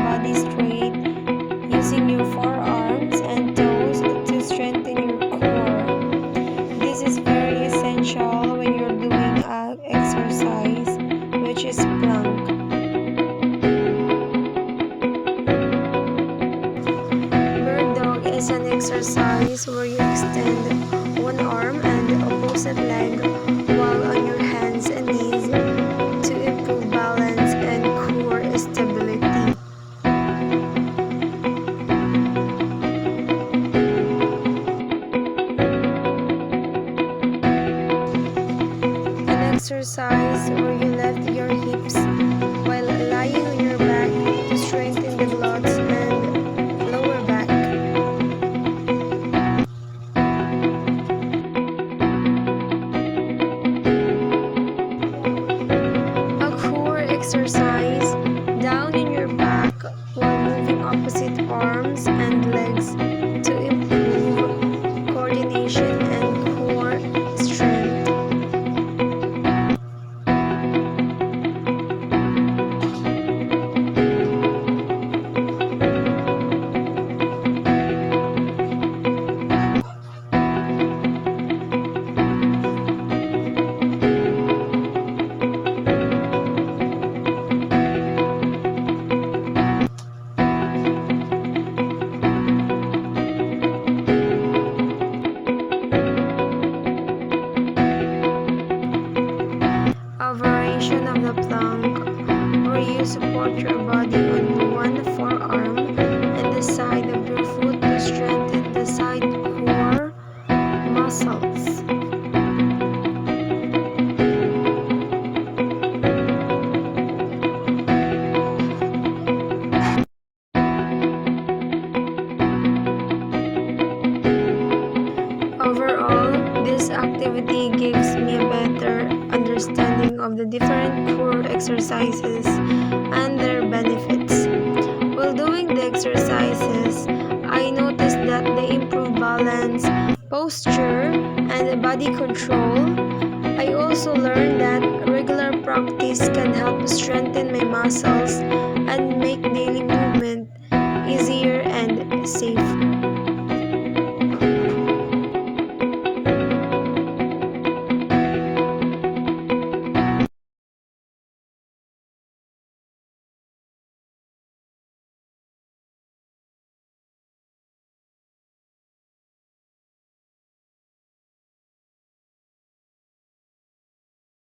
body straight using your forearms and toes to strengthen your core. This is very essential when you're doing an exercise, which is plank. Bird dog is an exercise where you extend one arm and the opposite leg while on your hands and knees to improve balance and core stability. An exercise where you lift your hips while lying on your back to strengthen the glutes and lower back. A core exercise down in your back while moving opposite arms and legs to improve coordination and core strength. A variation of the plank where you support your body on one forearm and the side of your foot to strengthen the side core muscles. Overall, this activity gives me a better understanding of the different core exercises and their benefits. While doing the exercises, I noticed that they improve balance, posture, and body control. I also learned that regular practice can help strengthen my muscles and make daily movement easier and safer.